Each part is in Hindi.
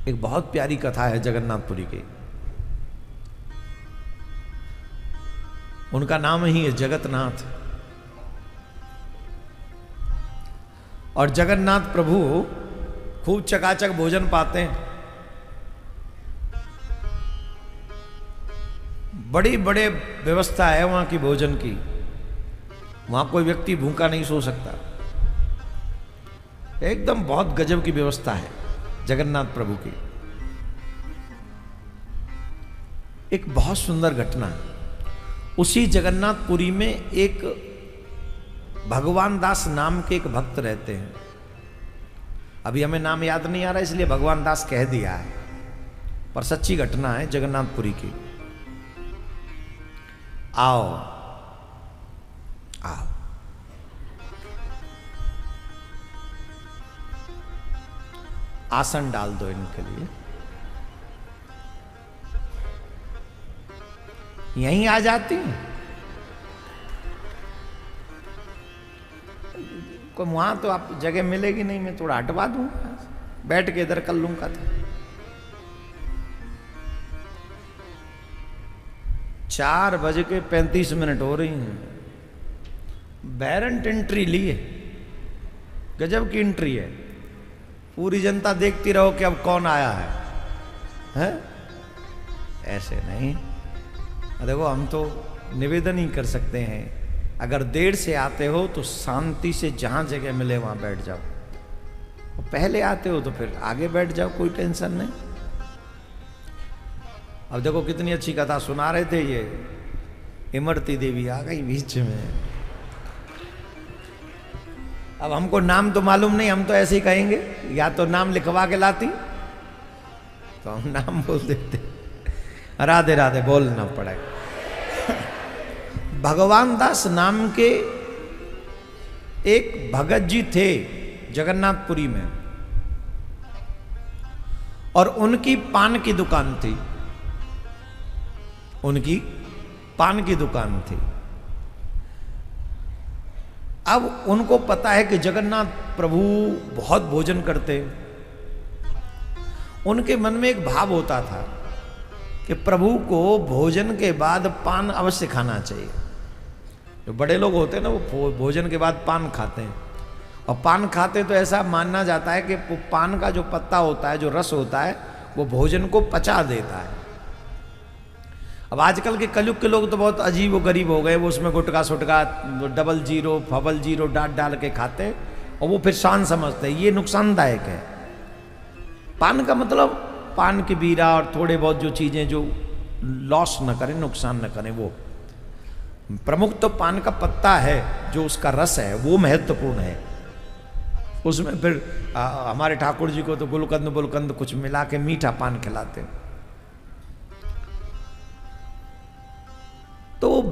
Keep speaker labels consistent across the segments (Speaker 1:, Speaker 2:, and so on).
Speaker 1: एक बहुत प्यारी कथा है जगन्नाथपुरी की। उनका नाम ही है जगतनाथ। और जगन्नाथ प्रभु खूब चकाचक भोजन पाते हैं। बड़ी बड़े व्यवस्था है वहां की भोजन की। वहां कोई व्यक्ति भूखा नहीं सो सकता। एकदम बहुत गजब की व्यवस्था है जगन्नाथ प्रभु की। एक बहुत सुंदर घटना, उसी जगन्नाथपुरी में एक भगवान दास नाम के एक भक्त रहते हैं। अभी हमें नाम याद नहीं आ रहा इसलिए भगवान दास कह दिया है, पर सच्ची घटना है जगन्नाथपुरी की। आओ आओ, आसन डाल दो इनके लिए। यहीं आ जाती हूं। कोई वहां तो आप जगह मिलेगी नहीं, मैं थोड़ा हटवा दूंगा, बैठ के इधर कर लूंगा। 4:35 हो रही हैं। बैरेंट एंट्री ली है, गजब की एंट्री है। पूरी जनता देखती रहो कि अब कौन आया है? ऐसे नहीं। देखो हम तो निवेदन ही कर सकते हैं, अगर देर से आते हो तो शांति से जहां जगह मिले वहां बैठ जाओ, और पहले आते हो तो फिर आगे बैठ जाओ, कोई टेंशन नहीं। अब देखो कितनी अच्छी कथा सुना रहे थे, ये इमरती देवी आ गई बीच में। अब हमको नाम तो मालूम नहीं, हम तो ऐसे ही कहेंगे, या तो नाम लिखवा के लाती तो हम नाम बोल देते, राधे राधे बोलना पड़ेगा। भगवान दास नाम के एक भगत जी थे जगन्नाथपुरी में, और उनकी पान की दुकान थी। उनकी पान की दुकान थी। अब उनको पता है कि जगन्नाथ प्रभु बहुत भोजन करते। उनके मन में एक भाव होता था कि प्रभु को भोजन के बाद पान अवश्य खाना चाहिए। जो बड़े लोग होते हैं ना, वो भोजन के बाद पान खाते हैं, और पान खाते तो ऐसा मानना जाता है कि पान का जो पत्ता होता है, जो रस होता है, वो भोजन को पचा देता है। अब आजकल के कलयुग के लोग तो बहुत अजीब व गरीब हो गए, वो उसमें गुटका सुटका 00 00 डाल के खाते, और वो फिर शान समझते हैं। ये नुकसानदायक है। पान का मतलब पान की बीरा और थोड़े बहुत जो चीजें जो लॉस न करें, नुकसान न करें, वो प्रमुख तो पान का पत्ता है, जो उसका रस है वो महत्वपूर्ण है। उसमें फिर हमारे ठाकुर जी को तो गुलकंद बुलकंद कुछ मिला के मीठा पान खिलाते हैं। तो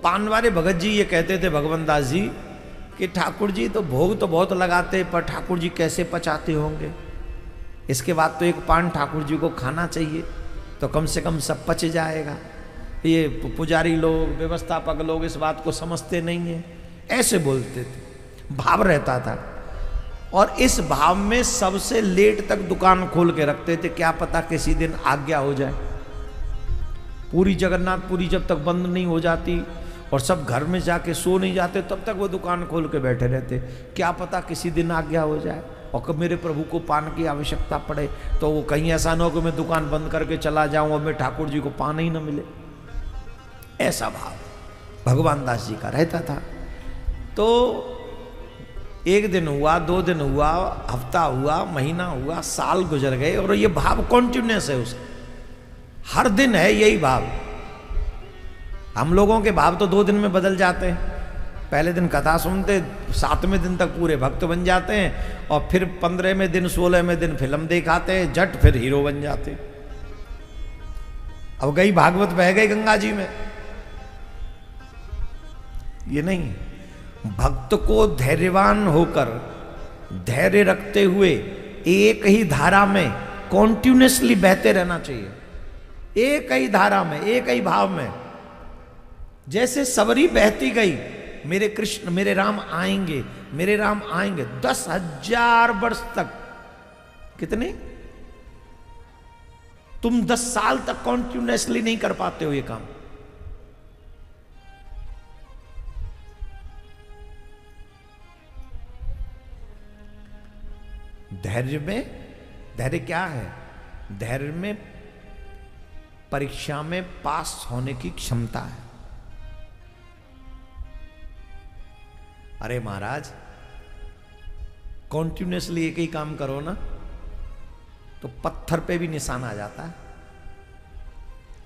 Speaker 1: पान वाले भगत जी ये कहते थे भगवान दास जी कि ठाकुर जी तो भोग तो बहुत लगाते, पर ठाकुर जी कैसे पचाते होंगे? इसके बाद तो एक पान ठाकुर जी को खाना चाहिए, तो कम से कम सब पच जाएगा। ये पुजारी लोग, व्यवस्थापक लोग इस बात को समझते नहीं है, ऐसे बोलते थे, भाव रहता था। और इस भाव में सबसे लेट तक दुकान खोल के रखते थे, क्या पता किसी दिन आज्ञा हो जाए। पूरी जगन्नाथपुरी जब तक बंद नहीं हो जाती और सब घर में जाके सो नहीं जाते, तब तक वो दुकान खोल के बैठे रहते, क्या पता किसी दिन आज्ञा हो जाए और कब मेरे प्रभु को पान की आवश्यकता पड़े, तो वो कहीं ऐसा न हो कि मैं दुकान बंद करके चला जाऊं और मैं ठाकुर जी को पान ही न मिले। ऐसा भाव भगवान दास जी का रहता था। तो एक दिन हुआ, 2 दिन हुआ, हफ्ता हुआ, महीना हुआ, साल गुजर गए, और ये भाव कॉन्टिन्यूस है उसका, हर दिन है यही भाव। हम लोगों के भाव तो 2 दिन में बदल जाते हैं। पहले दिन कथा सुनते, 7वें दिन तक पूरे भक्त बन जाते हैं, और फिर 15वें दिन 16वें दिन फिल्म दिखाते हैं, झट फिर हीरो बन जाते हैं। अब गई भागवत बह गई गंगा जी में। ये नहीं, भक्त को धैर्यवान होकर, धैर्य रखते हुए एक ही धारा में कॉन्टिन्यूसली बहते रहना चाहिए। एक ही धारा में, एक ही भाव में। जैसे सबरी बहती गई, मेरे कृष्ण मेरे राम आएंगे, मेरे राम आएंगे, 10,000 वर्ष तक। कितने? तुम 10 साल तक कॉन्टिन्यूसली नहीं कर पाते हो ये काम। धैर्य में, धैर्य क्या है? धैर्य में परीक्षा में पास होने की क्षमता है। अरे महाराज, कॉन्टिन्यूसली एक ही काम करो ना तो पत्थर पे भी निशान आ जाता है।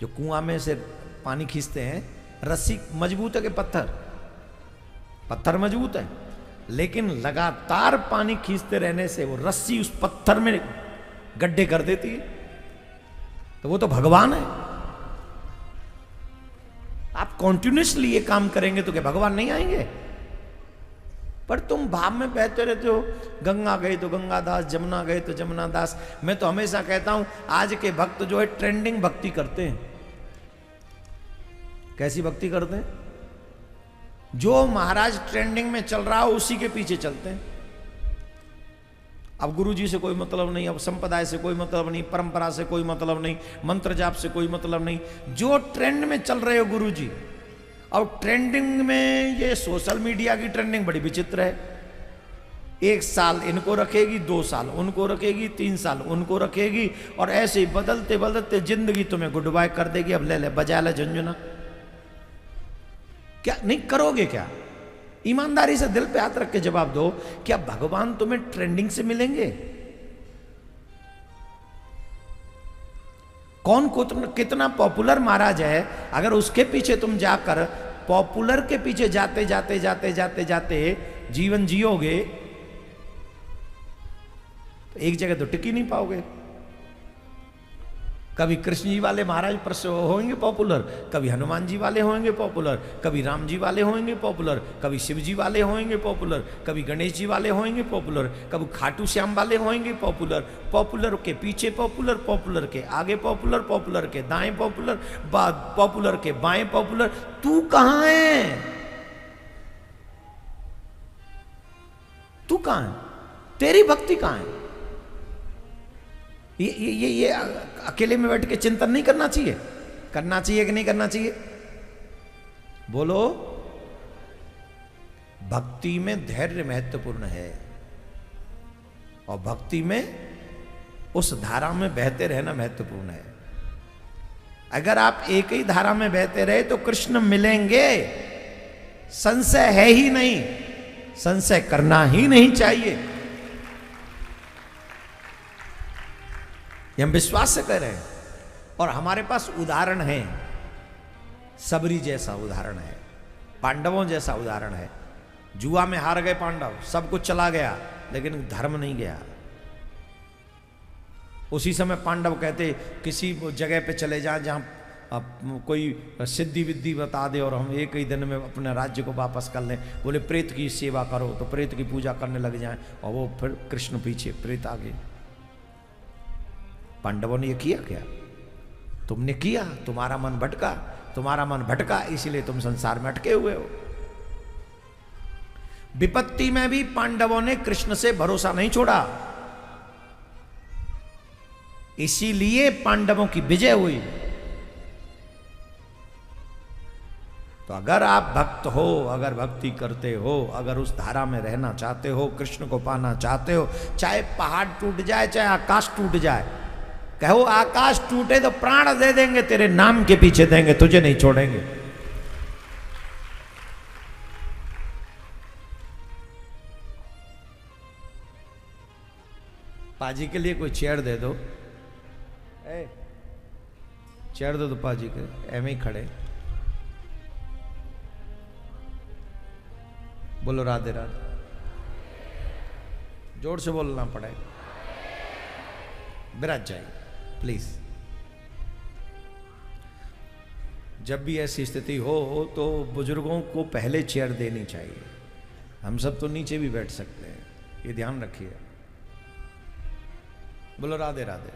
Speaker 1: जो कुआं में से पानी खींचते हैं, रस्सी मजबूत है कि पत्थर मजबूत है, लेकिन लगातार पानी खींचते रहने से वो रस्सी उस पत्थर में गड्ढे कर देती है। तो वो तो भगवान है। आप कॉन्टिन्यूसली ये काम करेंगे तो क्या भगवान नहीं आएंगे? पर तुम भाव में बहते रहते हो, गंगा गए तो गंगादास, जमुना गए तो जमुना दास। मैं तो हमेशा कहता हूं आज के भक्त जो है ट्रेंडिंग भक्ति करते हैं। कैसी भक्ति करते हैं? जो महाराज ट्रेंडिंग में चल रहा हो उसी के पीछे चलते हैं। अब गुरु जी से कोई मतलब नहीं, अब संप्रदाय से कोई मतलब नहीं, परंपरा से कोई मतलब नहीं, मंत्र जाप से कोई मतलब नहीं, जो ट्रेंड में चल रहे हो गुरु जी। अब ट्रेंडिंग में ये सोशल मीडिया की ट्रेंडिंग बड़ी विचित्र है। 1 साल इनको रखेगी, 2 साल उनको रखेगी, 3 साल उनको रखेगी, और ऐसे ही बदलते बदलते जिंदगी तुम्हें गुड बाय कर देगी। अब ले ले बजा ले झुंझुना। क्या नहीं करोगे? क्या ईमानदारी से दिल पे हाथ रख के जवाब दो, क्या भगवान तुम्हें ट्रेंडिंग से मिलेंगे? कौन कितना पॉपुलर महाराज है, अगर उसके पीछे तुम जाकर पॉपुलर के पीछे जाते जाते जाते जाते जाते जीवन जियोगे तो एक जगह तो टिक ही नहीं पाओगे। कभी कृष्ण जी वाले महाराज होंगे पॉपुलर, कभी हनुमान जी वाले होंगे पॉपुलर, कभी राम जी वाले होंगे पॉपुलर, कभी शिव जी वाले होंगे पॉपुलर, कभी गणेश जी वाले होंगे पॉपुलर, कभी खाटू श्याम वाले होंगे पॉपुलर। पॉपुलर के पीछे पॉपुलर, पॉपुलर के आगे पॉपुलर, पॉपुलर के दाएं पॉपुलर, पॉपुलर के बाएं पॉपुलर। तू कहां है? तू कहां है? तेरी भक्ति कहां है? ये अकेले में बैठ के चिंतन नहीं करना चाहिए? करना चाहिए कि नहीं करना चाहिए? बोलो। भक्ति में धैर्य महत्वपूर्ण है, और भक्ति में उस धारा में बहते रहना महत्वपूर्ण है। अगर आप एक ही धारा में बहते रहे तो कृष्ण मिलेंगे, संशय है ही नहीं। संशय करना ही नहीं चाहिए। हम विश्वास से कह रहे हैं, और हमारे पास उदाहरण है। सबरी जैसा उदाहरण है, पांडवों जैसा उदाहरण है। जुआ में हार गए पांडव, सब कुछ चला गया, लेकिन धर्म नहीं गया। उसी समय पांडव कहते किसी जगह पे चले जाएं जहां कोई सिद्धि विद्धि बता दे और हम एक ही दिन में अपने राज्य को वापस कर लें। बोले प्रेत की सेवा करो, तो प्रेत की पूजा करने लग जाएं, और वो फिर कृष्ण पीछे, प्रेत आगे। पांडवों ने ये किया क्या? तुमने किया, तुम्हारा मन भटका, तुम्हारा मन भटका, इसीलिए तुम संसार में अटके हुए हो। विपत्ति में भी पांडवों ने कृष्ण से भरोसा नहीं छोड़ा, इसीलिए पांडवों की विजय हुई। तो अगर आप भक्त हो, अगर भक्ति करते हो, अगर उस धारा में रहना चाहते हो, कृष्ण को पाना चाहते हो, चाहे पहाड़ टूट जाए, चाहे आकाश टूट जाए, कहो आकाश टूटे तो प्राण दे देंगे, तेरे नाम के पीछे देंगे, तुझे नहीं छोड़ेंगे। पाजी के लिए कोई चेयर दे दो, चेयर दो तो पाजी के एवं ही खड़े। बोलो राधे राधे। जोर से बोलना पड़ेगा। विराज जाइए प्लीज। जब भी ऐसी स्थिति हो तो बुजुर्गों को पहले चेयर देनी चाहिए। हम सब तो नीचे भी बैठ सकते हैं, ये ध्यान रखिए। बोलो राधे राधे।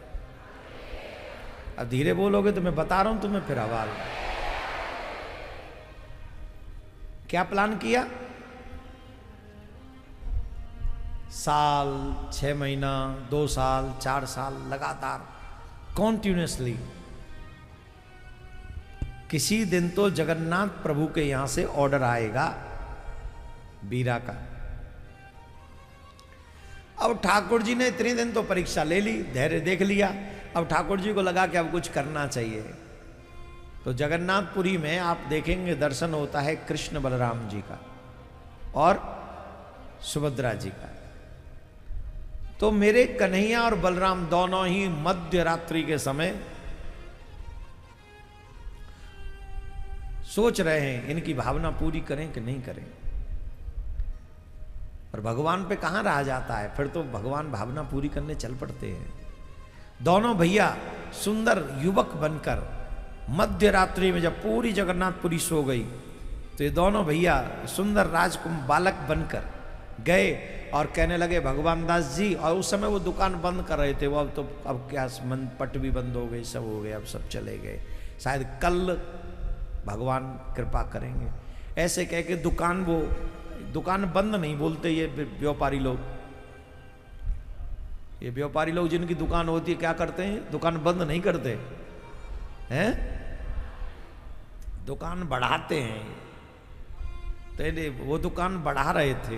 Speaker 1: अब धीरे बोलोगे तो मैं बता रहा हूं तुम्हें फिर आवाज। क्या प्लान किया? साल, 6 महीना, 2 साल, 4 साल लगातार कॉन्टिन्यूसली। किसी दिन तो जगन्नाथ प्रभु के यहां से ऑर्डर आएगा बीरा का। अब ठाकुर जी ने इतने दिन तो परीक्षा ले ली, धैर्य देख लिया। अब ठाकुर जी को लगा कि अब कुछ करना चाहिए। तो जगन्नाथपुरी में आप देखेंगे दर्शन होता है कृष्ण बलराम जी का और सुभद्रा जी का। तो मेरे कन्हैया और बलराम दोनों ही मध्य रात्रि के समय सोच रहे हैं इनकी भावना पूरी करें कि नहीं करें। और भगवान पे कहां रहा जाता है, फिर तो भगवान भावना पूरी करने चल पड़ते हैं। दोनों भैया सुंदर युवक बनकर मध्य रात्रि में जब पूरी जगन्नाथपुरी सो गई, तो ये दोनों भैया सुंदर राजकुमार बालक बनकर गए और कहने लगे भगवान दास जी। और उस समय वो दुकान बंद कर रहे थे, वो अब क्या पट भी बंद हो गई, सब हो गए, अब सब चले गए, शायद कल भगवान कृपा करेंगे। ऐसे कह के दुकान बंद नहीं बोलते ये व्यापारी लोग। ये व्यापारी लोग जिनकी दुकान होती है क्या करते हैं, दुकान बंद नहीं करते हैं, दुकान बढ़ाते हैं। तो वो दुकान बढ़ा रहे थे,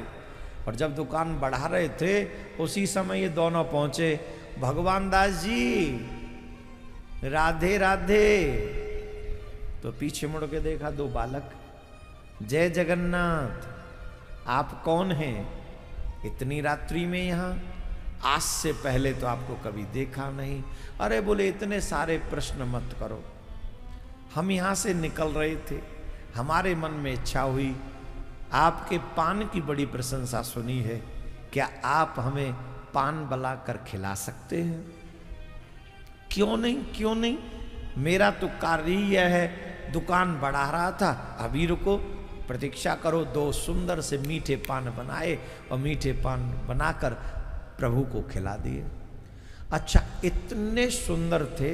Speaker 1: और जब दुकान बढ़ा रहे थे उसी समय ये दोनों पहुंचे। भगवान दास जी राधे राधे। तो पीछे मुड़ के देखा दो बालक। जय जगन्नाथ, आप कौन हैं इतनी रात्रि में यहाँ? आज से पहले तो आपको कभी देखा नहीं। अरे बोले इतने सारे प्रश्न मत करो, हम यहाँ से निकल रहे थे, हमारे मन में इच्छा हुई, आपके पान की बड़ी प्रशंसा सुनी है, क्या आप हमें पान बला कर खिला सकते हैं? क्यों नहीं, क्यों नहीं, मेरा तो कार्य ही यह है, दुकान बढ़ा रहा था, अभी रुको, प्रतीक्षा करो। दो सुंदर से मीठे पान बनाए और मीठे पान बनाकर प्रभु को खिला दिए। अच्छा, इतने सुंदर थे,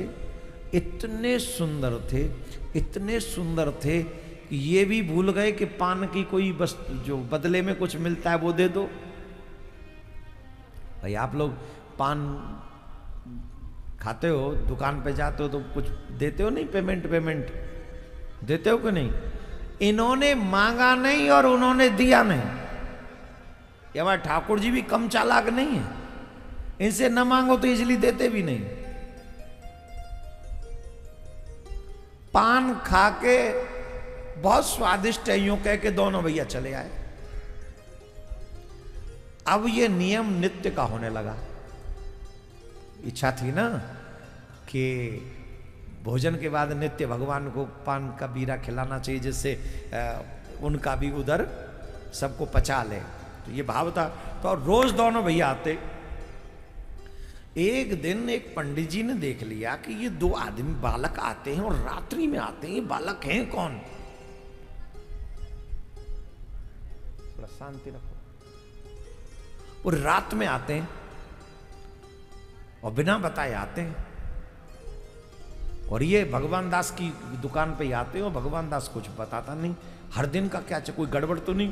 Speaker 1: इतने सुंदर थे, इतने सुंदर थे कि ये भी भूल गए कि पान की कोई वस्तु जो बदले में कुछ मिलता है वो दे दो। भाई आप लोग पान खाते हो, दुकान पे जाते हो तो कुछ देते हो नहीं, पेमेंट देते हो कि नहीं? इन्होंने मांगा नहीं और उन्होंने दिया नहीं। ये हमारे ठाकुर जी भी कम चालाक नहीं है, इनसे न मांगो तो इसलिए देते भी नहीं। पान खा के बहुत स्वादिष्ट है यूं कह के दोनों भैया चले आए। अब ये नियम नित्य का होने लगा। इच्छा थी ना कि भोजन के बाद नित्य भगवान को पान का बीरा खिलाना चाहिए, जिससे उनका भी उधर सबको पचा ले, तो ये भाव था। तो रोज दोनों भैया आते। एक दिन एक पंडित जी ने देख लिया कि ये दो आदमी बालक आते हैं और रात्रि में आते हैं, ये बालक हैं कौन? थोड़ा शांति रखो। और रात में आते हैं और बिना बताए आते हैं, और ये भगवान दास की दुकान पे आते हो, भगवान दास कुछ बताता नहीं, हर दिन का क्या कोई गड़बड़ तो नहीं।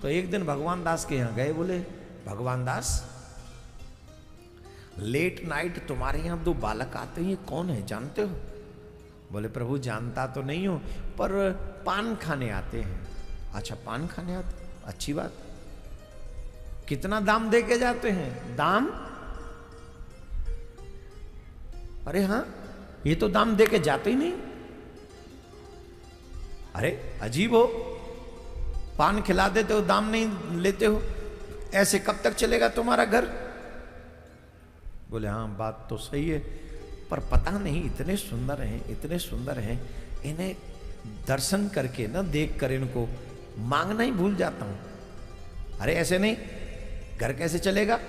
Speaker 1: तो एक दिन भगवान दास के यहाँ गए, बोले भगवान दास लेट नाइट तुम्हारे यहाँ दो बालक आते हैं, ये कौन है जानते हो? बोले प्रभु जानता तो नहीं हो, पर पान खाने आते हैं। अच्छा पान खाने आते, अच्छी बात। कितना दाम दे के जाते हैं? दाम? अरे हाँ, ये तो दाम दे के जाते ही नहीं। अरे अजीब हो, पान खिला देते हो, दाम नहीं लेते हो, ऐसे कब तक चलेगा तुम्हारा घर? बोले हाँ बात तो सही है, पर पता नहीं इतने सुंदर हैं, इतने सुंदर हैं, इन्हें दर्शन करके ना, देख कर इनको मांगना ही भूल जाता हूं। अरे ऐसे नहीं, घर कैसे चलेगा?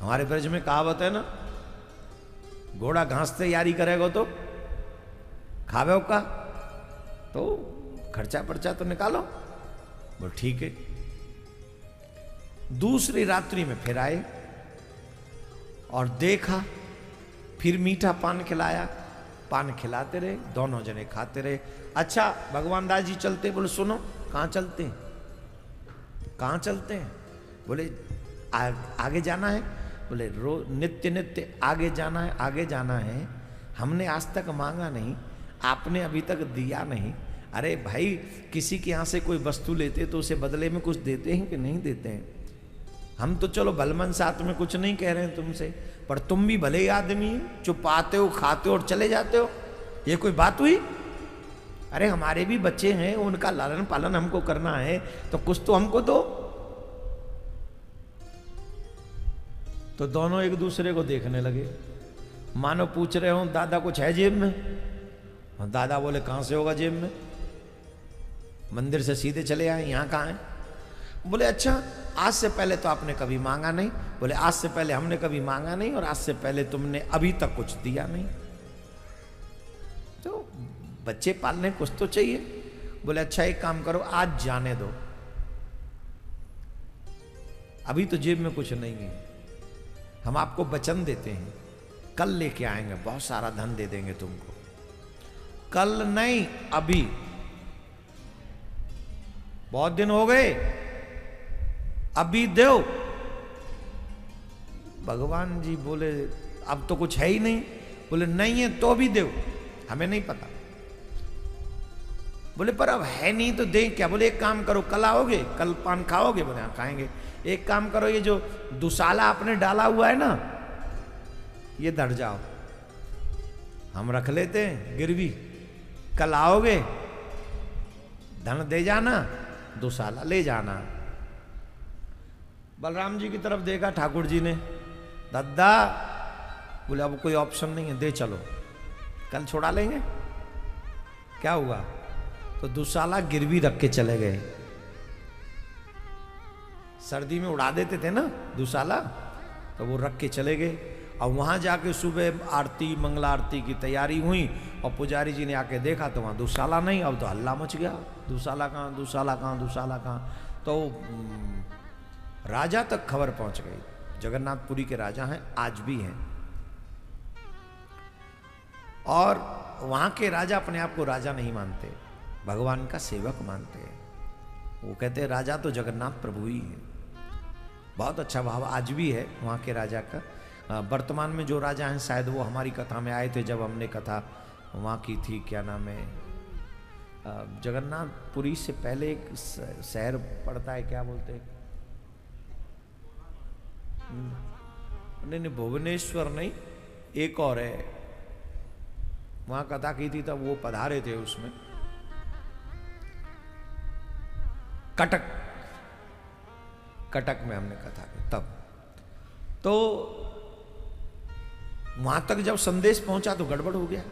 Speaker 1: हमारे ब्रज में कहावत है ना, घोड़ा घास से यारी करेगा तो खावे का, तो खर्चा पर्चा तो निकालो। बोल ठीक है। दूसरी रात्रि में फिर आए और देखा, फिर मीठा पान खिलाया, पान खिलाते रहे, दोनों जने खाते रहे। अच्छा भगवान दास जी चलते, बोले सुनो कहाँ चलते हैं? कहाँ चलते हैं? बोले आगे जाना है। बोले रोज नित्य नित्य आगे जाना है, आगे जाना है। हमने आज तक मांगा नहीं, आपने अभी तक दिया नहीं। अरे भाई, किसी के यहाँ से कोई वस्तु लेते तो उसे बदले में कुछ देते हैं कि नहीं देते हैं? हम तो चलो भलमन साथ में कुछ नहीं कह रहे हैं तुमसे, पर तुम भी भले ही आदमी चुप आते हो, खाते हो और चले जाते हो। ये कोई बात हुई? अरे हमारे भी बच्चे हैं, उनका लालन पालन हमको करना है, तो कुछ तो हमको दो। तो दोनों एक दूसरे को देखने लगे, मानो पूछ रहे हो दादा कुछ है जेब में? और दादा बोले कहां से होगा जेब में, मंदिर से सीधे चले आए, यहां कहां है? बोले अच्छा, आज से पहले तो आपने कभी मांगा नहीं। बोले आज से पहले हमने कभी मांगा नहीं, और आज से पहले तुमने अभी तक कुछ दिया नहीं। तो बच्चे पालने कुछ तो चाहिए। बोले अच्छा एक काम करो, आज जाने दो, अभी तो जेब में कुछ नहीं है, हम आपको वचन देते हैं कल लेके आएंगे, बहुत सारा धन दे देंगे तुमको। कल नहीं, अभी, बहुत दिन हो गए, अभी दो। भगवान जी बोले अब तो कुछ है ही नहीं। बोले नहीं है तो भी दो, हमें नहीं पता। बोले पर अब है नहीं तो दें क्या? बोले एक काम करो, कल आओगे, कल पान खाओगे? बोले हाँ खाएंगे। एक काम करो, ये जो दुसाला आपने डाला हुआ है ना, ये धर जाओ, हम रख लेते हैं गिरवी, कल आओगे धन दे जाना, दुसाला ले जाना। बलराम जी की तरफ देखा ठाकुर जी ने, दादा बोले अब कोई ऑप्शन नहीं है, दे चलो, कल छुड़ा लेंगे, क्या हुआ? तो दुसाला गिरवी रख के चले गए। सर्दी में उड़ा देते थे ना दुसाला, तो वो रख के चले गए। और वहां जाके सुबह आरती, मंगला आरती की तैयारी हुई, और पुजारी जी ने आके देखा तो वहां दुसाला नहीं। अब तो हल्ला मच गया, दुसाला कहाँ, दुसाला कहाँ, दुसाला कहाँ। तो राजा तक खबर पहुंच गई। जगन्नाथपुरी के राजा हैं, आज भी हैं, और वहां के राजा अपने आप को राजा नहीं मानते, भगवान का सेवक मानते हैं। वो कहते हैं राजा तो जगन्नाथ प्रभु ही है। बहुत अच्छा भाव आज भी है वहाँ के राजा का। वर्तमान में जो राजा हैं शायद वो हमारी कथा में आए थे, जब हमने कथा वहाँ की थी, क्या नाम है, जगन्नाथपुरी से पहले एक शहर पड़ता है, क्या बोलते हैं, नहीं भुवनेश्वर नहीं, एक और है, वहाँ कथा की थी तब वो पधारे थे उसमें, कटक, कटक में हमने कथा की तब। तो वहां तक जब संदेश पहुंचा तो गड़बड़ हो गया।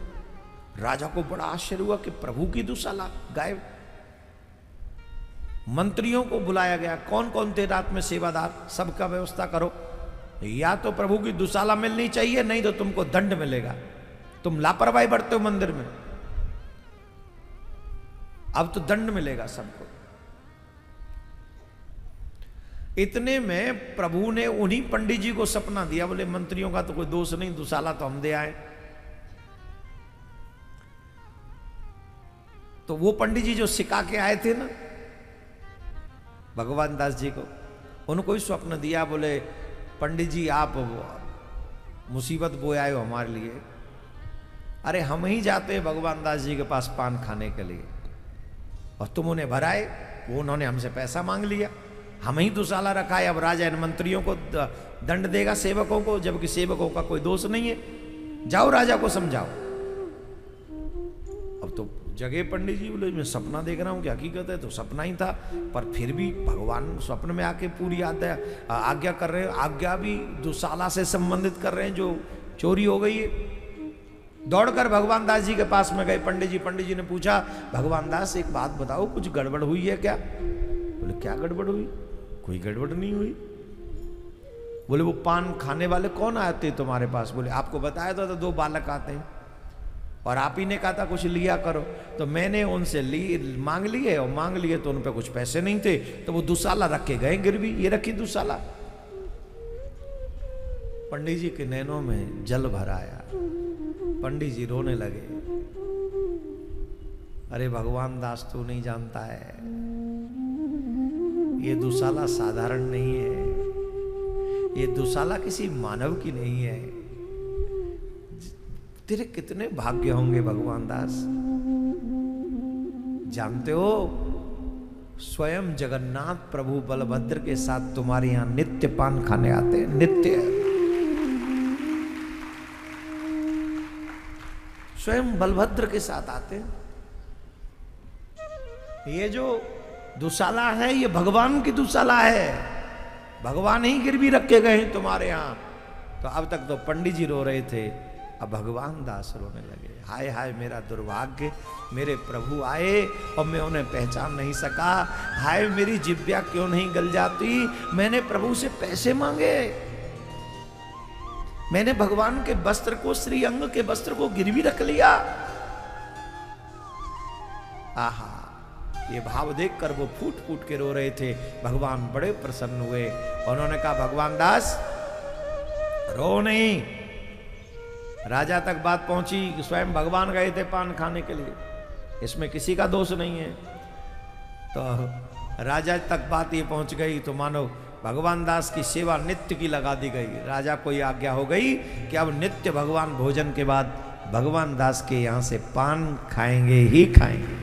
Speaker 1: राजा को बड़ा आश्चर्य हुआ कि प्रभु की दुसाला गायब। मंत्रियों को बुलाया गया, कौन कौन थे रात में सेवादार, सबका व्यवस्था करो, या तो प्रभु की दुसाला मिलनी चाहिए, नहीं तो तुमको दंड मिलेगा, तुम लापरवाही बरते हो मंदिर में, अब तो दंड मिलेगा सबको। इतने में प्रभु ने उन्हीं पंडित जी को सपना दिया, बोले मंत्रियों का तो कोई दोष नहीं, दुसाला तो हम दे आए। तो वो पंडित जी जो सिखा के आए थे ना भगवान दास जी को, उनको ही स्वप्न दिया, बोले पंडित जी आप मुसीबत बोए आए हो हमारे लिए, अरे हम ही जाते हैं भगवान दास जी के पास पान खाने के लिए, और तुम उन्हें भराए, वो उन्होंने हमसे पैसा मांग लिया, हम ही दुसाला रखा है, अब राजा इन मंत्रियों को दंड देगा सेवकों को, जबकि सेवकों का कोई दोष नहीं है, जाओ राजा को समझाओ। अब तो जगह पंडित जी, बोले मैं सपना देख रहा हूँ कि हकीकत है, तो सपना ही था, पर फिर भी भगवान स्वप्न में आके पूरी आज्ञा कर रहे हैं, आज्ञा भी दुसाला से संबंधित कर रहे हैं जो चोरी हो गई है। दौड़कर भगवान दास जी के पास में गए पंडित जी ने पूछा, भगवान दास एक बात बताओ, कुछ गड़बड़ हुई है क्या? बोले क्या गड़बड़ हुई? कोई गड़बड़ नहीं हुई। बोले वो पान खाने वाले कौन आते तुम्हारे पास? बोले आपको बताया था, तो 2 बालक आते हैं, और आप ही ने कहा था कुछ लिया करो, तो मैंने उनसे मांग लिए, और मांग लिए तो उन पे कुछ पैसे नहीं थे, तो वो दुसाला रख के गए गिरवी, ये रखी दुसाला। पंडित जी के नैनों में जल भर आया, पंडित जी रोने लगे, अरे भगवान दास तू नहीं जानता है, ये दुसाला साधारण नहीं है, ये दुशाला किसी मानव की नहीं है। तेरे कितने भाग्य होंगे भगवान दास। जानते हो स्वयं जगन्नाथ प्रभु बलभद्र के साथ तुम्हारे यहां नित्य पान खाने आते हैं, नित्य। स्वयं बलभद्र के साथ आते हैं। ये जो दुशाला है ये भगवान की दुशाला है, भगवान ही गिरवी रखे गए हैं तुम्हारे यहां। तो अब तक तो पंडित जी रो रहे थे, अब भगवान दास रोने लगे। हाय हाय मेरा दुर्भाग्य, मेरे प्रभु आए और मैं उन्हें पहचान नहीं सका। हाय मेरी जिब्या क्यों नहीं गल जाती, मैंने प्रभु से पैसे मांगे, मैंने भगवान के वस्त्र को, श्री अंग के वस्त्र को गिरवी रख लिया। आहा, ये भाव देखकर वो फूट फूट के रो रहे थे। भगवान बड़े प्रसन्न हुए, उन्होंने कहा भगवान दास रो नहीं। राजा तक बात पहुंची कि स्वयं भगवान गए थे पान खाने के लिए, इसमें किसी का दोष नहीं है। तो राजा तक बात ये पहुंच गई तो मानो भगवान दास की सेवा नित्य की लगा दी गई। राजा को ये आज्ञा हो गई कि अब नित्य भगवान भोजन के बाद भगवान दास के यहां से पान खाएंगे ही खाएंगे।